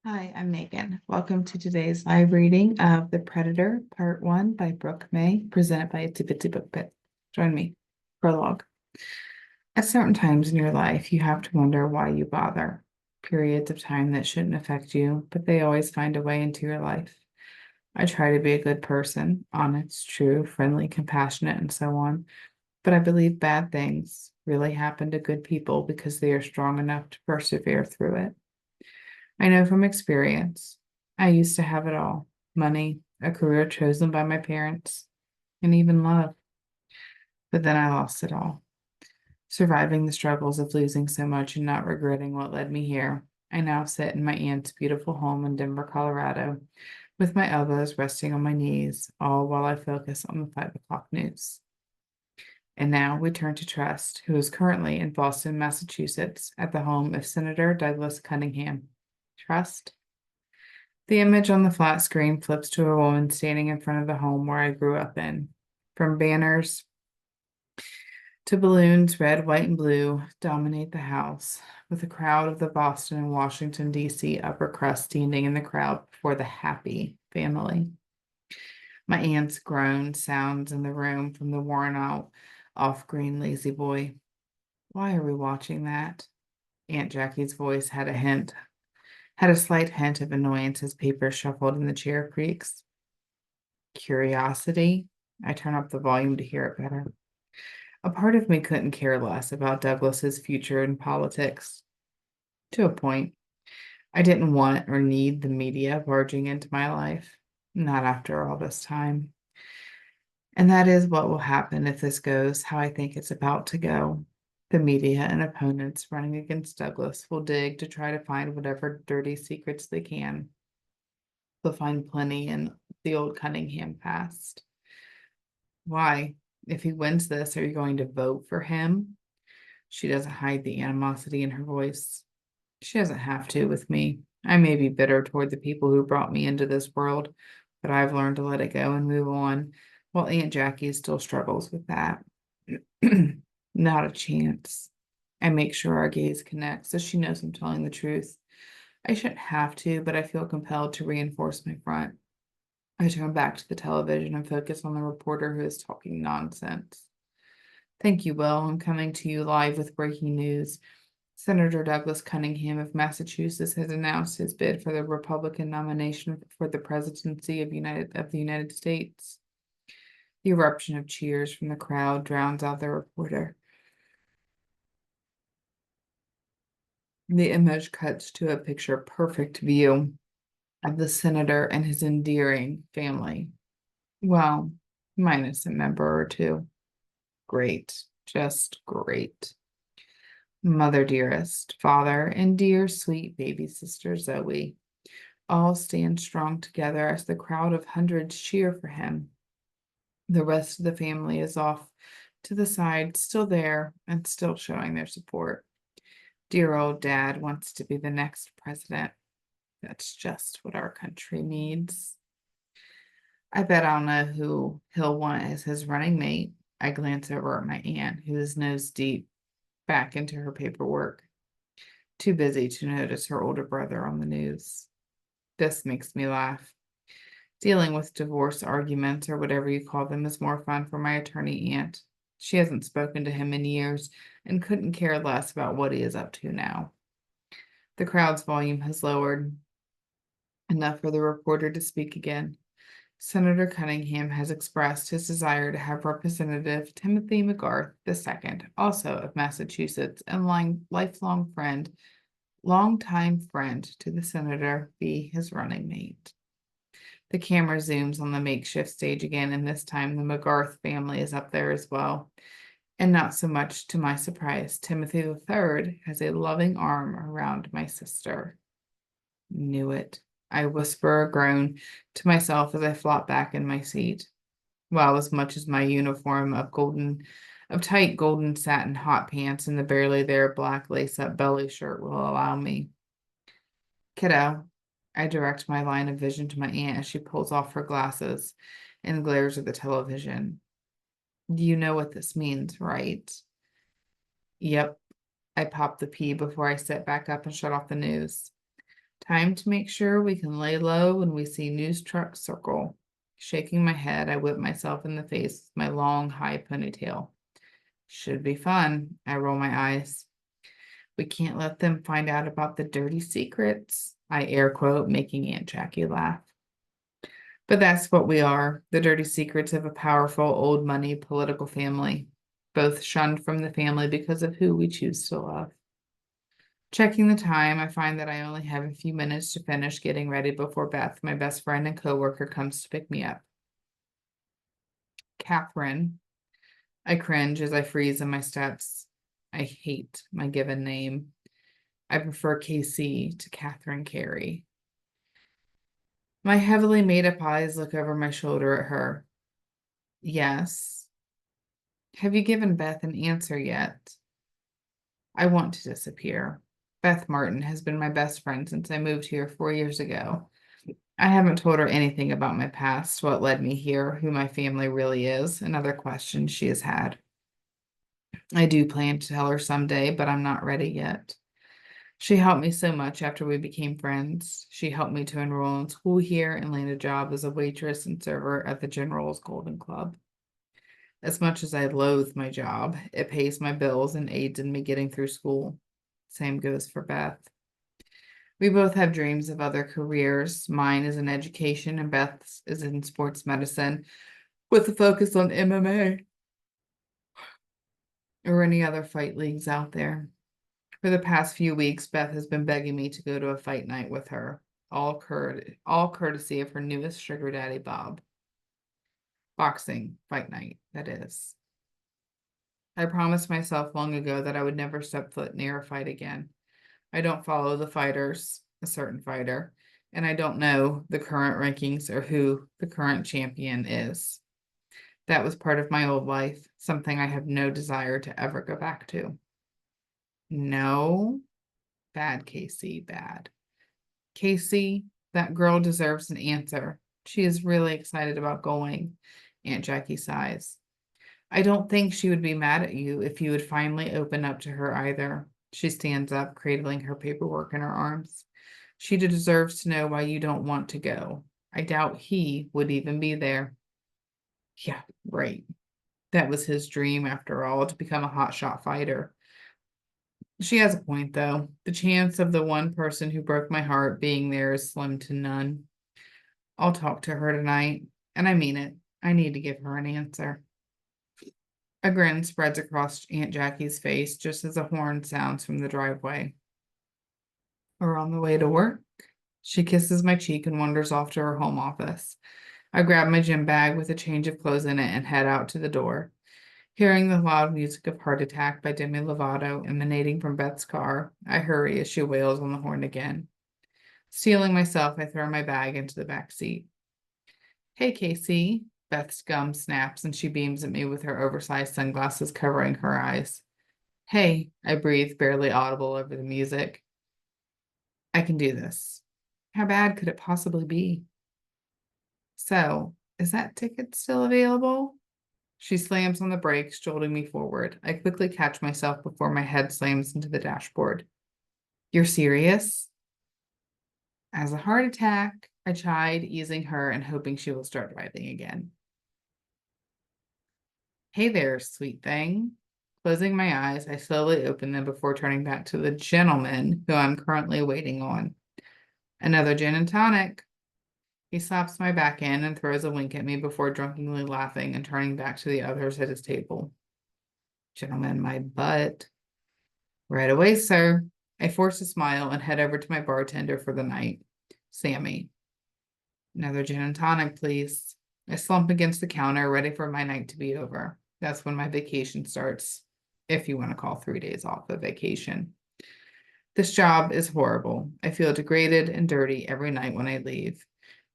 Hi, I'm Megan. Welcome to today's live reading of The Predator, Part 1 by Brooke May, presented by Itsy Bitsy Book Pit. Join me. Prologue. At certain times in your life, you have to wonder why you bother. Periods of time that shouldn't affect you, but they always find a way into your life. I try to be a good person, honest, true, friendly, compassionate, and so on. But I believe bad things really happen to good people because they are strong enough to persevere through it. I know from experience. I used to have it all: money, a career chosen by my parents, and even love. But then I lost it all. Surviving the struggles of losing so much and not regretting what led me here, I now sit in my aunt's beautiful home in Denver, Colorado, with my elbows resting on my knees, all while I focus on the 5 o'clock news. And now we turn to Trust, who is currently in Boston, Massachusetts, at the home of Senator Douglas Cunningham. Trust? The image on the flat screen flips to a woman standing in front of the home where I grew up in. From banners to balloons, red, white, and blue, dominate the house, with a crowd of the Boston and Washington, D.C. upper crust standing in the crowd before the happy family. My aunt's groan sounds in the room from the worn out, off green lazy boy. Why are we watching that? Aunt Jackie's voice had a slight hint of annoyance as paper shuffled and the chair creaks. Curiosity. I turn up the volume to hear it better. A part of me couldn't care less about Douglas's future in politics. To a point, I didn't want or need the media barging into my life. Not after all this time. And that is what will happen if this goes how I think it's about to go. The media and opponents running against Douglas will dig to try to find whatever dirty secrets they can. They'll find plenty in the old Cunningham past. Why? If he wins this, are you going to vote for him? She doesn't hide the animosity in her voice. She doesn't have to with me. I may be bitter toward the people who brought me into this world, but I've learned to let it go and move on, while Aunt Jackie still struggles with that. Not a chance. I make sure our gaze connects so she knows I'm telling the truth. I shouldn't have to, but I feel compelled to reinforce my front. I turn back to the television and focus on the reporter who is talking nonsense. Thank you, Will. I'm coming to you live with breaking news. Senator Douglas Cunningham of Massachusetts has announced his bid for the Republican nomination for the presidency of the United States. The eruption of cheers from the crowd drowns out the reporter. The image cuts to a picture perfect view of the senator and his endearing family. Well, minus a member or two. Great, just great. Mother dearest, father, and dear sweet baby sister Zoe all stand strong together as the crowd of hundreds cheer for him. The rest of the family is off to the side, still there and still showing their support. Dear old dad wants to be the next president. That's just what our country needs. I bet I'll know who he'll want as his running mate. I glance over at my aunt, who is nose deep back into her paperwork, too busy to notice her older brother on the news. This makes me laugh. Dealing with divorce arguments, or whatever you call them, is more fun for my attorney aunt. She hasn't spoken to him in years and couldn't care less about what he is up to now. The crowd's volume has lowered enough for the reporter to speak again. Senator Cunningham has expressed his desire to have Representative Timothy McGarth II, also of Massachusetts and longtime friend to the senator, be his running mate. The camera zooms on the makeshift stage again, and this time the McGarth family is up there as well. And not so much to my surprise, Timothy III has a loving arm around my sister. Knew it. I whisper a groan to myself as I flop back in my seat. Well, as much as my uniform of tight golden satin hot pants and the barely there black lace-up belly shirt will allow me. Kiddo, I direct my line of vision to my aunt as she pulls off her glasses and glares at the television. You know what this means, right? Yep. I pop the P before I sit back up and shut off the news. Time to make sure we can lay low when we see news trucks circle. Shaking my head, I whip myself in the face with my long, high ponytail. Should be fun. I roll my eyes. We can't let them find out about the dirty secrets, I air quote, making Aunt Jackie laugh. But that's what we are, the dirty secrets of a powerful, old money political family, both shunned from the family because of who we choose to love. Checking the time, I find that I only have a few minutes to finish getting ready before Beth, my best friend and coworker, comes to pick me up. Catherine. I cringe as I freeze in my steps. I hate my given name. I prefer KC to Catherine Carey. My heavily made up eyes look over my shoulder at her. Yes. Have you given Beth an answer yet? I want to disappear. Beth Martin has been my best friend since I moved here 4 years ago. I haven't told her anything about my past, what led me here, who my family really is, and other questions she has had. I do plan to tell her someday, but I'm not ready yet. She helped me so much after we became friends. She helped me to enroll in school here and land a job as a waitress and server at the General's Golden Club. As much as I loathe my job, it pays my bills and aids in me getting through school. Same goes for Beth. We both have dreams of other careers. Mine is in education and Beth's is in sports medicine with a focus on MMA or any other fight leagues out there. For the past few weeks, Beth has been begging me to go to a fight night with her, all courtesy of her newest sugar daddy, Bob. Boxing fight night, that is. I promised myself long ago that I would never step foot near a fight again. I don't follow the fighters, a certain fighter, and I don't know the current rankings or who the current champion is. That was part of my old life, something I have no desire to ever go back to. No, bad, Casey, bad. Casey, that girl deserves an answer. She is really excited about going. Aunt Jackie sighs. I don't think she would be mad at you if you would finally open up to her either. She stands up, cradling her paperwork in her arms. She deserves to know why you don't want to go. I doubt he would even be there. Yeah, right. That was his dream, after all, to become a hotshot fighter. She has a point, though. The chance of the one person who broke my heart being there is slim to none. I'll talk to her tonight, and I mean it. I need to give her an answer. A grin spreads across Aunt Jackie's face just as a horn sounds from the driveway. We're on the way to work. She kisses my cheek and wanders off to her home office. I grab my gym bag with a change of clothes in it and head out to the door. Hearing the loud music of Heart Attack by Demi Lovato emanating from Beth's car, I hurry as she wails on the horn again. Steeling myself, I throw my bag into the back seat. Hey, Casey. Beth's gum snaps and she beams at me with her oversized sunglasses covering her eyes. Hey, I breathe, barely audible over the music. I can do this. How bad could it possibly be? So, is that ticket still available? She slams on the brakes, jolting me forward. I quickly catch myself before my head slams into the dashboard. You're serious? As a heart attack, I chide, easing her and hoping she will start driving again. Hey there, sweet thing. Closing my eyes, I slowly open them before turning back to the gentleman who I'm currently waiting on. Another gin and tonic. He slaps my back in and throws a wink at me before drunkenly laughing and turning back to the others at his table. Gentleman, my butt. Right away, sir. I force a smile and head over to my bartender for the night, Sammy. Another gin and tonic, please. I slump against the counter, ready for my night to be over. That's when my vacation starts, if you want to call 3 days off a vacation. This job is horrible. I feel degraded and dirty every night when I leave.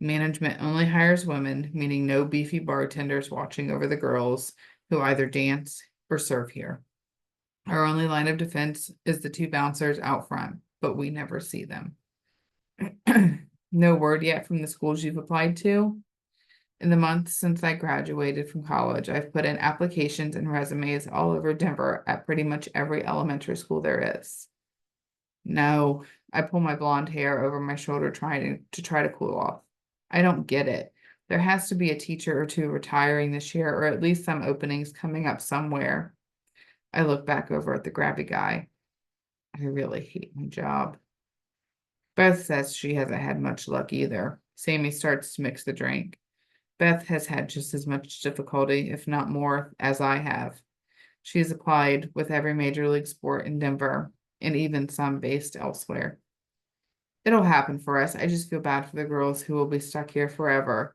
Management only hires women, meaning no beefy bartenders watching over the girls who either dance or serve here. Our only line of defense is the two bouncers out front, but we never see them. No word yet from the schools you've applied to? In the months since I graduated from college, I've put in applications and resumes all over Denver at pretty much every elementary school there is. No, I pull my blonde hair over my shoulder trying to try to cool off. I don't get it. There has to be a teacher or two retiring this year, or at least some openings coming up somewhere. I look back over at the grabby guy. I really hate my job. Beth says she hasn't had much luck either. Sammy starts to mix the drink. Beth has had just as much difficulty, if not more, as I have. She's applied with every major league sport in Denver, and even some based elsewhere. It'll happen for us. I just feel bad for the girls who will be stuck here forever,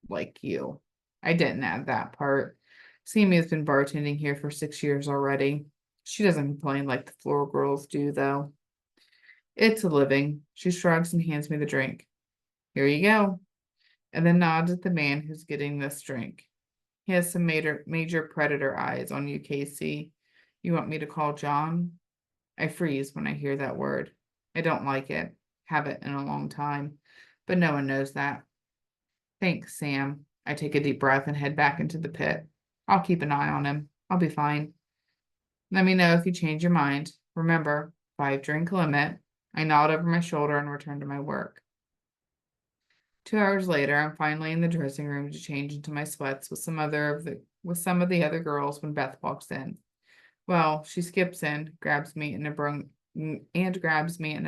like you. I didn't add that part. Sammy has been bartending here for 6 years already. She doesn't complain like the floor girls do, though. It's a living. She shrugs and hands me the drink. Here you go. And then nods at the man who's getting this drink. He has some major predator eyes on you, Casey. You want me to call John? I freeze when I hear that word. I don't like it. Haven't in a long time. But no one knows that. Thanks, Sam. I take a deep breath and head back into the pit. I'll keep an eye on him. I'll be fine. Let me know if you change your mind. Remember, 5-drink limit. I nod over my shoulder and return to my work. 2 hours later, I'm finally in the dressing room to change into my sweats with some of the other girls when Beth walks in. Well, she skips in, grabs me in a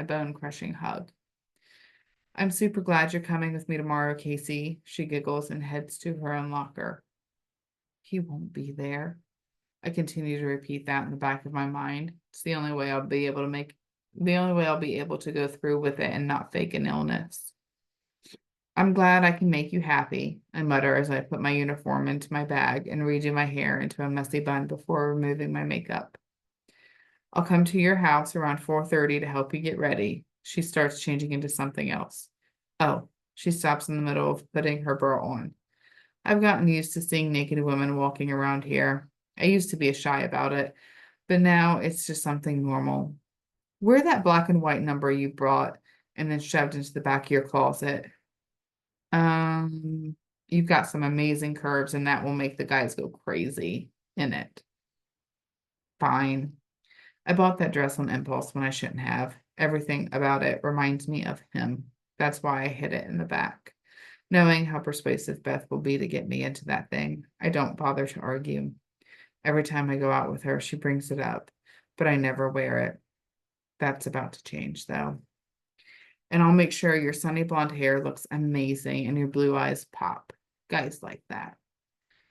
bone-crushing hug. I'm super glad you're coming with me tomorrow, Casey. She giggles and heads to her own locker. He won't be there. I continue to repeat that in the back of my mind. It's the only way I'll be able to go through with it and not fake an illness. I'm glad I can make you happy, I mutter as I put my uniform into my bag and redo my hair into a messy bun before removing my makeup. I'll come to your house around 4:30 to help you get ready. She starts changing into something else. Oh, she stops in the middle of putting her bra on. I've gotten used to seeing naked women walking around here. I used to be shy about it, but now it's just something normal. Wear that black and white number you brought and then shoved into the back of your closet. You've got some amazing curves, and that will make the guys go crazy in it. Fine. I bought that dress on impulse when I shouldn't have. Everything about it reminds me of him. That's why I hid it in the back. Knowing how persuasive Beth will be to get me into that thing, I don't bother to argue. Every time I go out with her, she brings it up, but I never wear it. That's about to change, though. And I'll make sure your sunny blonde hair looks amazing and your blue eyes pop. Guys like that.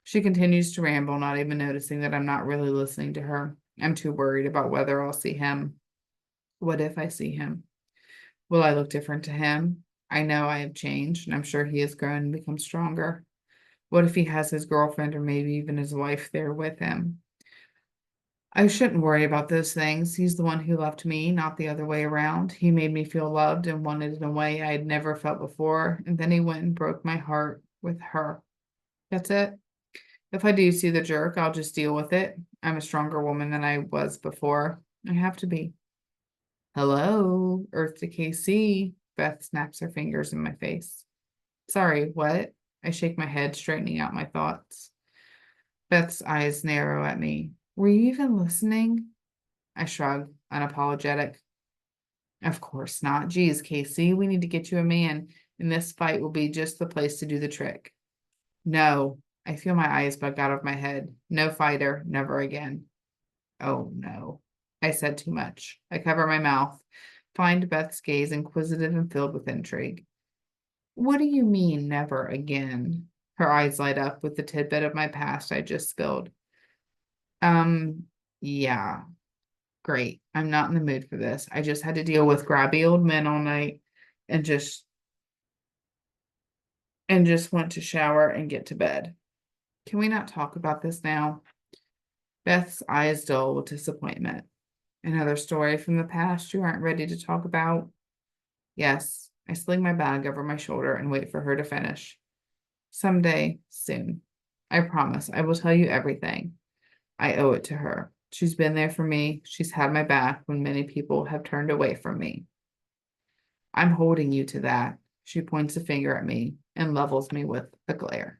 She continues to ramble, not even noticing that I'm not really listening to her. I'm too worried about whether I'll see him. What if I see him? Will I look different to him? I know I have changed, and I'm sure he has grown and become stronger. What if he has his girlfriend or maybe even his wife there with him? I shouldn't worry about those things. He's the one who loved me, not the other way around. He made me feel loved and wanted in a way I had never felt before, and then he went and broke my heart with her. That's it. If I do see the jerk, I'll just deal with it. I'm a stronger woman than I was before. I have to be. Hello, Earth to KC. Beth snaps her fingers in my face. Sorry, what? I shake my head, straightening out my thoughts. Beth's eyes narrow at me. Were you even listening? I shrug, unapologetic. Of course not. Geez, Casey, we need to get you a man, and this fight will be just the place to do the trick. No, I feel my eyes bug out of my head. No fighter, never again. Oh no. I said too much. I cover my mouth, find Beth's gaze inquisitive and filled with intrigue. What do you mean, never again? Her eyes light up with the tidbit of my past I just spilled. Yeah, great. I'm not in the mood for this. I just had to deal with grabby old men all night and just want to shower and get to bed. Can we not talk about this now? Beth's eyes dull with disappointment. Another story from the past you aren't ready to talk about? Yes, I sling my bag over my shoulder and wait for her to finish. Someday, soon. I promise I will tell you everything. I owe it to her. She's been there for me. She's had my back when many people have turned away from me. I'm holding you to that. She points a finger at me and levels me with a glare.